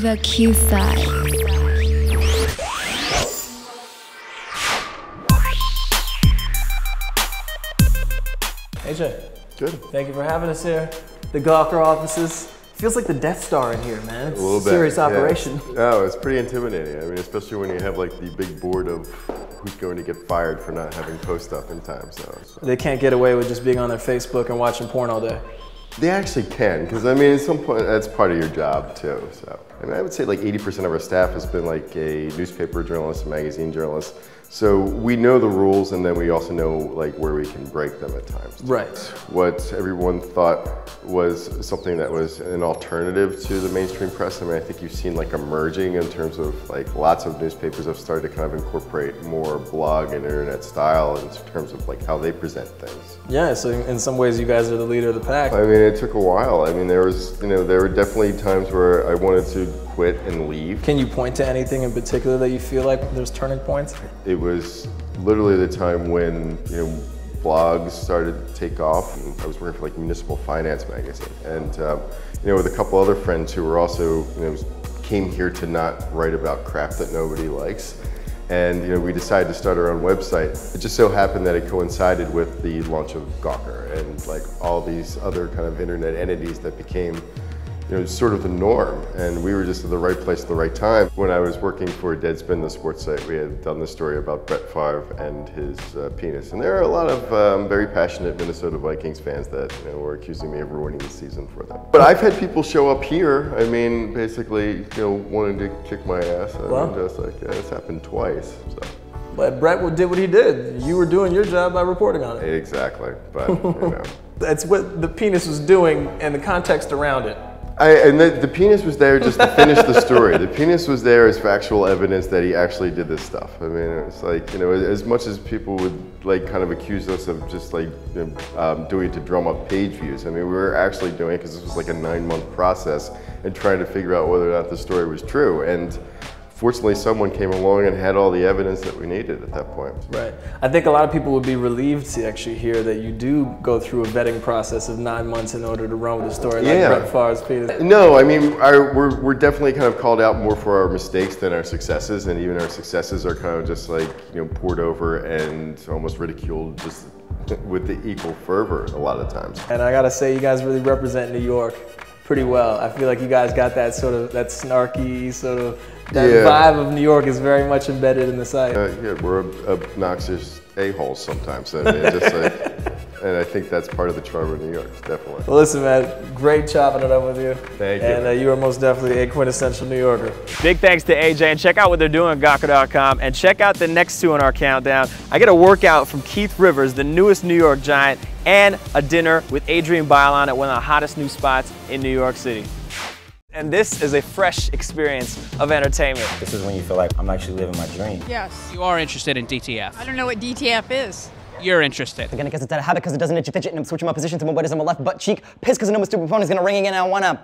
The Q-Side. AJ. Good. Thank you for having us here. The Gawker offices. Feels like the Death Star in here, man. It's a little bit. Serious operation. Yeah. Oh, it's pretty intimidating. I mean, especially when you have like the big board of who's going to get fired for not having post stuff in time. So they can't get away with just being on their Facebook and watching porn all day. They actually can, because I mean, at some point that's part of your job too. So I mean, I would say like 80% of our staff has been like a newspaper journalist, a magazine journalist. So we know the rules, and then we also know like where we can break them at times. Right. What everyone thought was something that was an alternative to the mainstream press. I mean, I think you've seen like a merging in terms of like lots of newspapers have started to kind of incorporate more blog and internet style in terms of like how they present things. Yeah, so in some ways you guys are the leader of the pack. I mean, it took a while. I mean, there were definitely times where I wanted to quit and leave. Can you point to anything in particular that you feel like there's turning points? It was literally the time when, blogs started to take off. I was working for like Municipal Finance magazine, and with a couple other friends who were also, came here to not write about crap that nobody likes. And we decided to start our own website. It just so happened that it coincided with the launch of Gawker and like all these other kind of internet entities that became sort of the norm, and we were just at the right place at the right time. When I was working for Deadspin, the sports site, we had done the story about Brett Favre and his penis, and there are a lot of very passionate Minnesota Vikings fans that were accusing me of ruining the season for them. But I've had people show up here, I mean, basically, wanting to kick my ass. I mean, just like, it's happened twice. So. But Brett did what he did. You were doing your job by reporting on it. Exactly, but That's what the penis was doing and the context around it. And the penis was there just to finish the story. The penis was there as factual evidence that he actually did this stuff. I mean, it was like, as much as people would like kind of accuse us of just like doing it to drum up page views, I mean, we were actually doing it because this was like a 9-month process and trying to figure out whether or not the story was true. And fortunately, someone came along and had all the evidence that we needed at that point. Right. I think a lot of people would be relieved to actually hear that you do go through a vetting process of 9 months in order to run with a story like Brett Favre's penis. No, I mean, we're definitely kind of called out more for our mistakes than our successes, and even our successes are kind of just like, poured over and almost ridiculed just with the equal fervor a lot of times. And I gotta say, you guys really represent New York pretty well. I feel like you guys got that sort of, that snarky sort of, that vibe of New York is very much embedded in the site. Yeah, we're obnoxious a-holes sometimes. I mean, just like, and I think that's part of the charm of New York, definitely. Well, listen, man, great chopping it up with you. Thank you. And you are most definitely a quintessential New Yorker. Big thanks to AJ, and check out what they're doing at Gawker.com, and check out the next 2 on our countdown. I get a workout from Keith Rivers, the newest New York Giant, and a dinner with Adrian Bailon at one of the hottest new spots in New York City. And this is a fresh experience of entertainment. This is when you feel like I'm actually living my dream. Yes. You are interested in DTF. I don't know what DTF is. You're interested. Again, I guess it's out of habit because it doesn't itch you fidget, and I'm switching my position to my butt is on my left butt cheek. Pissed because I know my stupid phone is gonna ring again, and I wanna